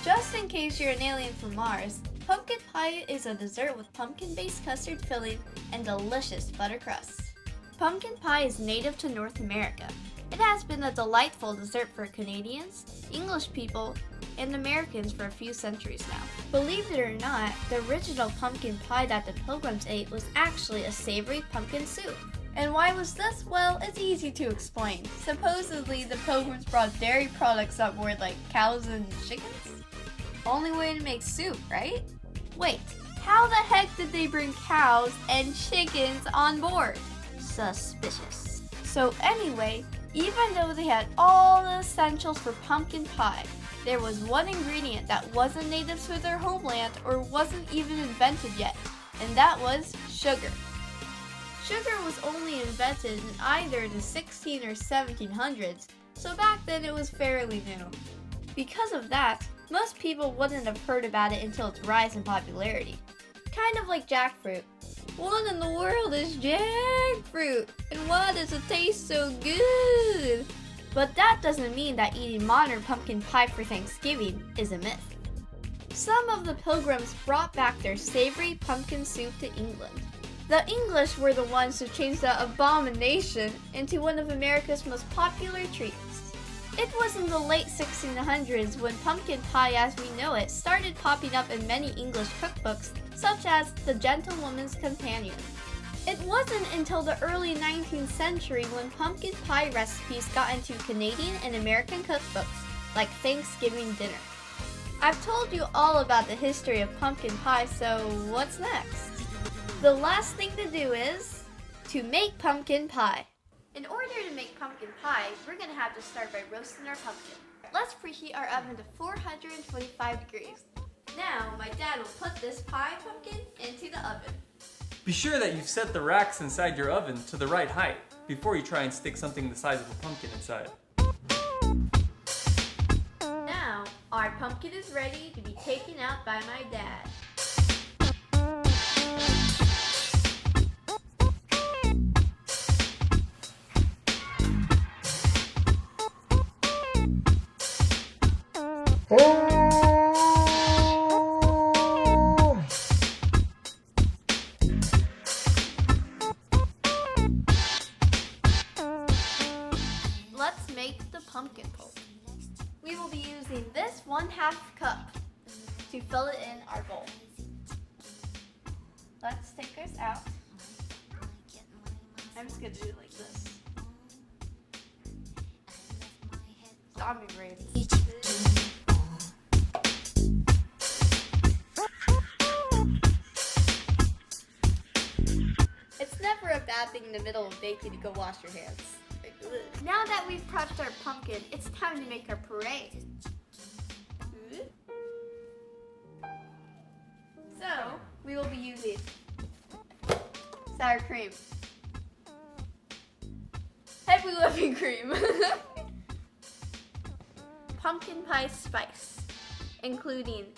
Just in case you're an alien from Mars, pumpkin pie is a dessert with pumpkin-based custard filling and delicious butter crust. Pumpkin pie is native to North America. It has been a delightful dessert for Canadians, English people, and Americans for a few centuries now. Believe it or not, the original pumpkin pie that the Pilgrims ate was actually a savory pumpkin soup. And why was this? Well, it's easy to explain. Supposedly, the Pilgrims brought dairy products on board like cows and chickens? Only way to make soup, right? Wait, how the heck did they bring cows and chickens on board? Suspicious. So anyway, even though they had all the essentials for pumpkin pie, there was one ingredient that wasn't native to their homeland or wasn't even invented yet, and that was sugar. Sugar was only invented in either the 16 or 1700s, so back then it was fairly new. Because of that, most people wouldn't have heard about it until its rise in popularity. Kind of like jackfruit. What in the world is jackfruit? And why does it taste so good? But that doesn't mean that eating modern pumpkin pie for Thanksgiving is a myth. Some of the Pilgrims brought back their savory pumpkin soup to England. The English were the ones who changed the abomination into one of America's most popular treats. It was in the late 1600s when pumpkin pie as we know it started popping up in many English cookbooks, such as The Gentlewoman's Companion. It wasn't until the early 19th century when pumpkin pie recipes got into Canadian and American cookbooks, like Thanksgiving dinner. I've told you all about the history of pumpkin pie, so what's next? The last thing to do is to make pumpkin pie. In order to make pumpkin pie, we're going to have to start by roasting our pumpkin. Let's preheat our oven to 425 degrees. Now, my dad will put this pie pumpkin into the oven. Be sure that you've set the racks inside your oven to the right height before you try and stick something the size of a pumpkin inside. Now, our pumpkin is ready to be taken out by my dad. Let's make the pumpkin pulp. We will be using this 1/2 cup to fill it in our bowl. Let's take this out. I'm just gonna do it like this. Zombie brains. It's never a bad thing in the middle of baking to go wash your hands. Now that we've prepped our pumpkin, it's time to make our puree. So, we will be using sour cream, heavy whipping cream, pumpkin pie spice, including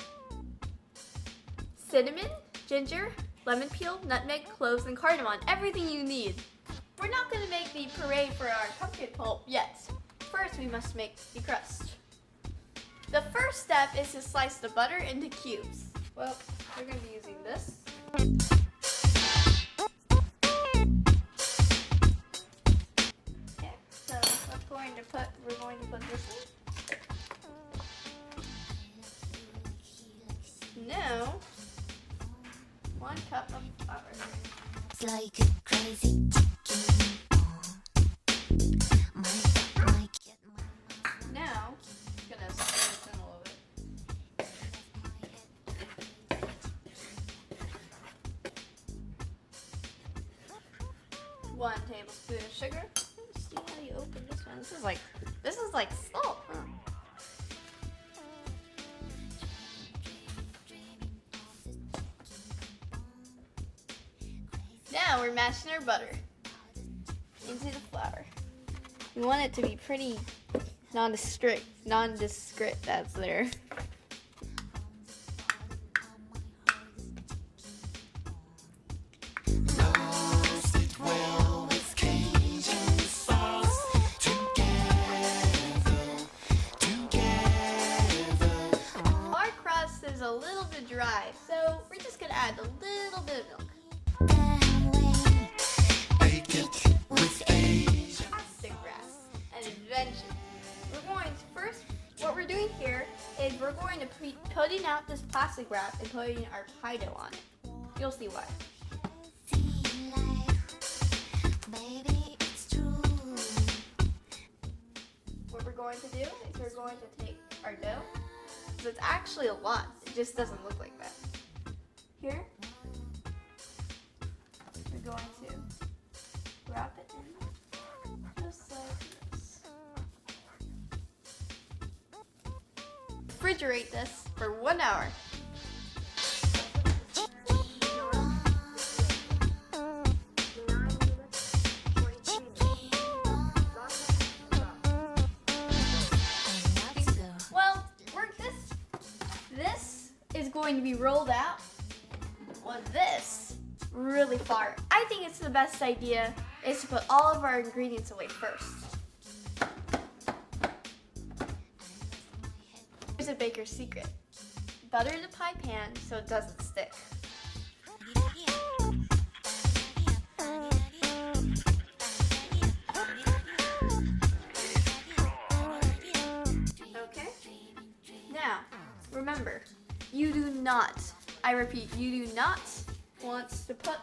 cinnamon, ginger, lemon peel, nutmeg, cloves, and cardamom. Everything you need. We're not going to make the puree for our pumpkin pulp yet. First, we must make the crust. The first step is to slice the butter into cubes. Well, we're going to be using this. Okay, so we're going to put this in. Now, 1 cup of flour. It's like a crazy chicken. Now, I'm gonna stir this in a little bit. 1 tablespoon of sugar. Let's see how you open this one. This is like salt. Huh? Now we're mashing our butter into the flour. We want it to be pretty nondescript, that's there. Our dry, so we're just gonna add a little bit of milk. Plastic wraps, an invention. We're going to first, what we're doing here is we're going to putting out this plastic wrap and putting our pie dough on it. You'll see why. What we're going to do is we're going to take our dough. So it's actually a lot. It just doesn't look like that. Here, we're going to wrap it in just like this. Refrigerate this for 1 hour. This is going to be rolled out with this really far. I think it's the best idea is to put all of our ingredients away first. Here's a baker's secret. Butter the pie pan so it doesn't stick. Okay? Now, remember, you do not, I repeat, you do not want to put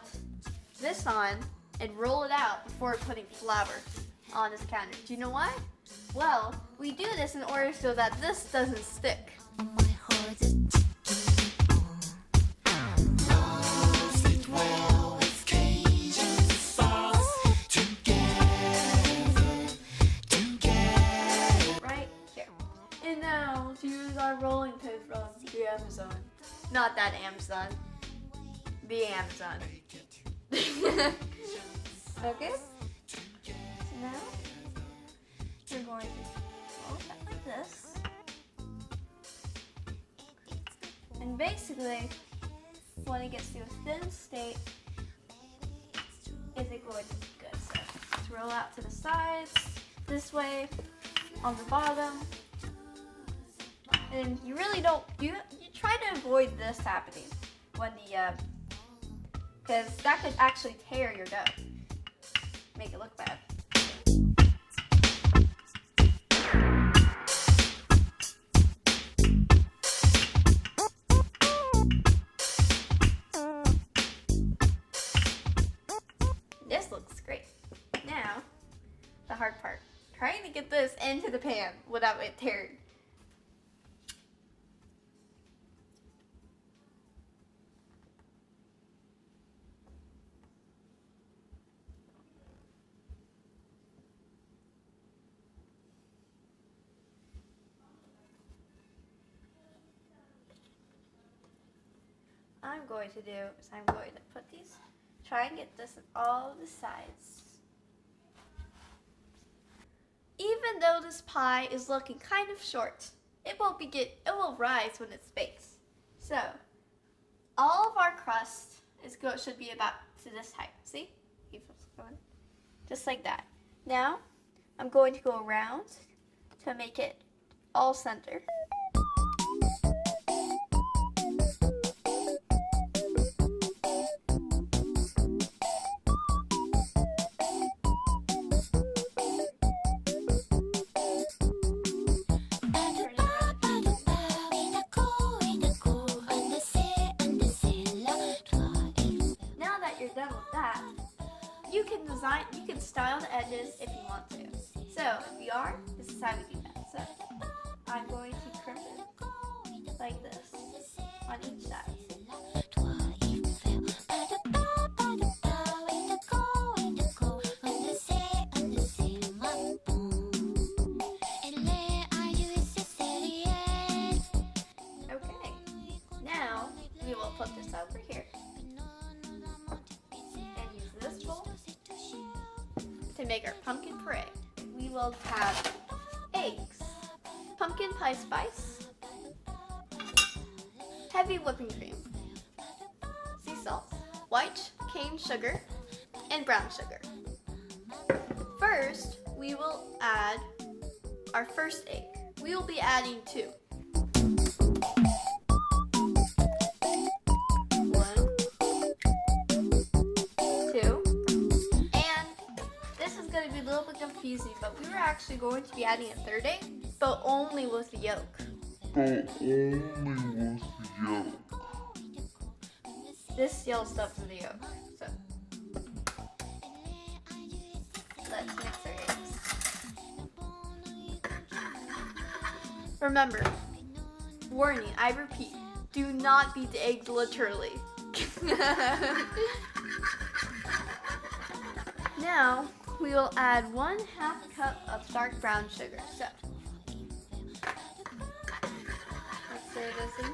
this on and roll it out before putting flour on this counter. Do you know why? Well, we do this in order so that this doesn't stick. Right here. And now let's use our rolling pin from the Amazon. Not that Amazon. The Amazon. Okay? So now we're going to roll it like this. And basically, when it gets to a thin state, is it going to be good? So let's roll out to the sides, this way, on the bottom. And you really don't, you try to avoid this happening when the, because that could actually tear your dough. Make it look bad. This looks great. Now, the hard part. Trying to get this into the pan without it tearing. I'm going to do is I'm going to put these, try and get this on all the sides. Even though this pie is looking kind of short, it will rise when it's baked. So, all of our crust should be about to this height. See? Just like that. Now, I'm going to go around to make it all center. You can style the edges if you want to. So if you are, this is how we do that. So I'm going to crimp it like this on each side. Okay, now we will put this over here. To make our pumpkin puree, we will have eggs, pumpkin pie spice, heavy whipping cream, sea salt, white cane sugar, and brown sugar. First, we will add our first egg. We will be adding 2. actually going to be adding a third egg, but only with the yolk. This yellow stuff is the yolk. So let's mix our eggs. Remember, warning, I repeat, do not beat the eggs literally. Now, we will add 1/2 cup of dark brown sugar. So, let's stir this in.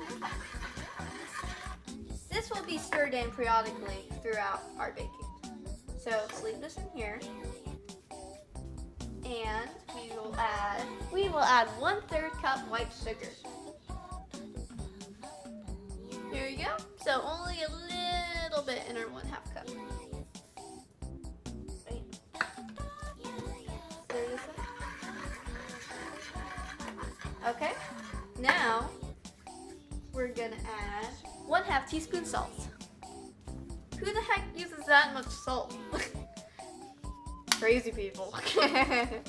This will be stirred in periodically throughout our baking. So, let's leave this in here. And we will add 1/3 cup white sugar. Here we go. So, only a little bit in our 1/2 cup. Okay, now we're gonna add 1/2 teaspoon salt. Who the heck uses that much salt? Crazy people. Okay.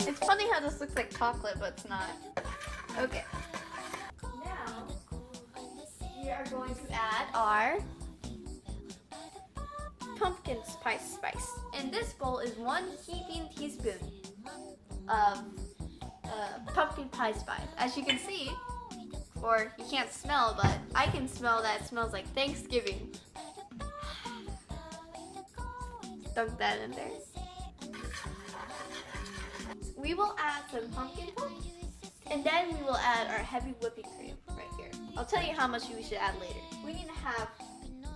It's funny how this looks like chocolate, but it's not. Okay. Now, we are going to add our pumpkin spice. In this bowl is 1 heaping teaspoon of pumpkin pie spice. As you can see, or you can't smell, but I can smell that it smells like Thanksgiving. Dunk that in there. We will add some pumpkin pulp. And then we will add our heavy whipping cream right here. I'll tell you how much we should add later. We need to have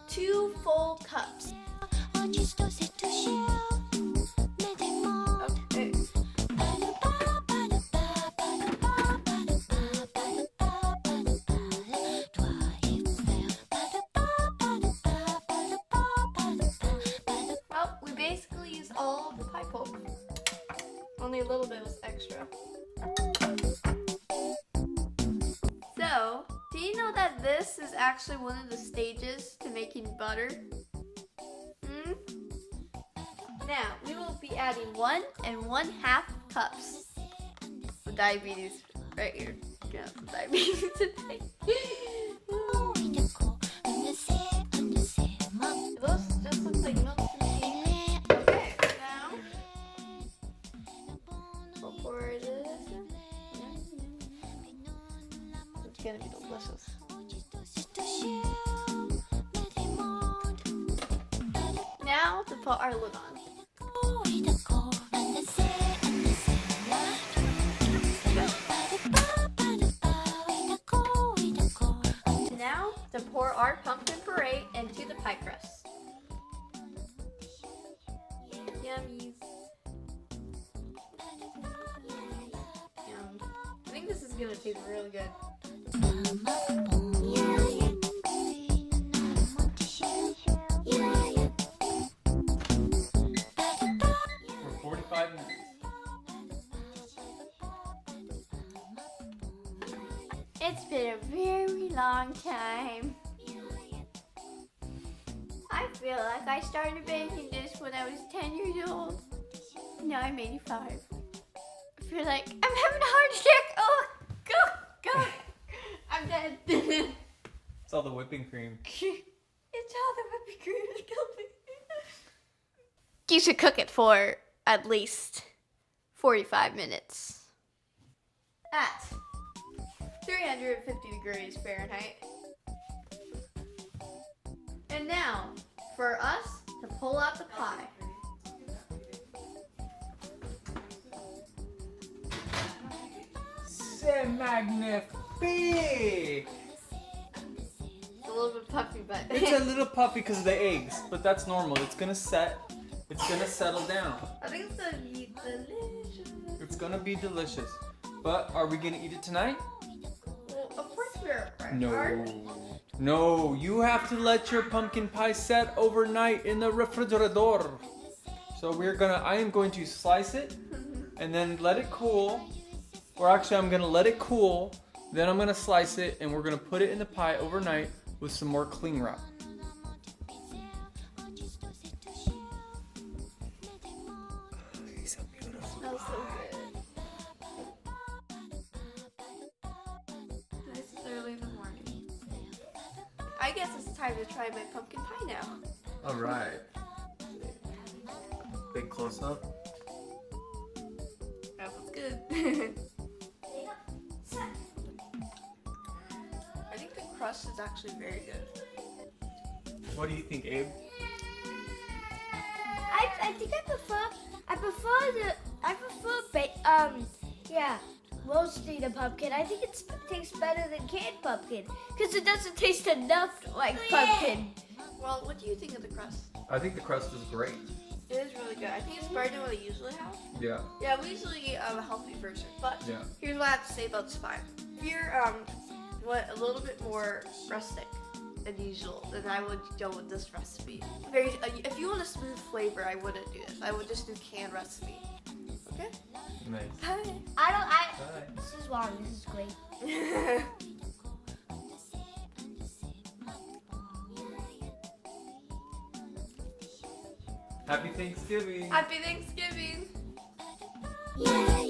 2 full cups. Okay. Well, we basically used all of the pie pulp. Only a little bit was extra. So, do you know that this is actually one of the stages to making butter? Now, we will be adding 1 1/2 cups of diabetes right here. Get some diabetes today. Those just look like milk to me. Okay, now we'll pour this in. It's gonna be delicious. Now to put our lid on. Now to pour our pumpkin puree into the pie crust. Yummies. Yum. I think this is gonna taste really good. For 45 minutes. It's been a very long time. I feel like I started baking this when I was 10 years old. Now I'm 85. I feel like I'm having a heart attack. Oh, go. I'm dead. It's all the whipping cream. It's all the whipping cream that killed me. You should cook it for at least 45 minutes. At 350 degrees Fahrenheit. And now, for us to pull out the pie. C'est magnifique! It's a little bit puffy, but It's a little puffy because of the eggs, but that's normal. It's gonna settle down. I think it's gonna be delicious. It's gonna be delicious. But are we gonna eat it tonight? Well, of course we are. No, you have to let your pumpkin pie set overnight in the refrigerator. So I am going to slice it and then let it cool. Or actually, I'm gonna let it cool. Then I'm gonna slice it, and we're gonna put it in the pie overnight with some more cling wrap. He's so beautiful. Smells so good. This is early in the morning. I guess it's time to try my pumpkin pie now. All right. Big close up. That was good. I think the crust is actually very good. What do you think, Abe? I think I prefer roasting the pumpkin. I think it tastes better than canned pumpkin because it doesn't taste enough like pumpkin. Well, what do you think of the crust? I think the crust is great. It is really good. I think it's better than what I usually have. Yeah. Yeah, we usually eat a healthy version. But Yeah. here's what I have to say about this pie. If you're want a little bit more rustic than usual, then I would go with this recipe. If you want a smooth flavor, I wouldn't do this. I would just do canned recipe. Okay? Nice. Bye. This is wrong. This is great. Happy Thanksgiving. Happy Thanksgiving. Yeah,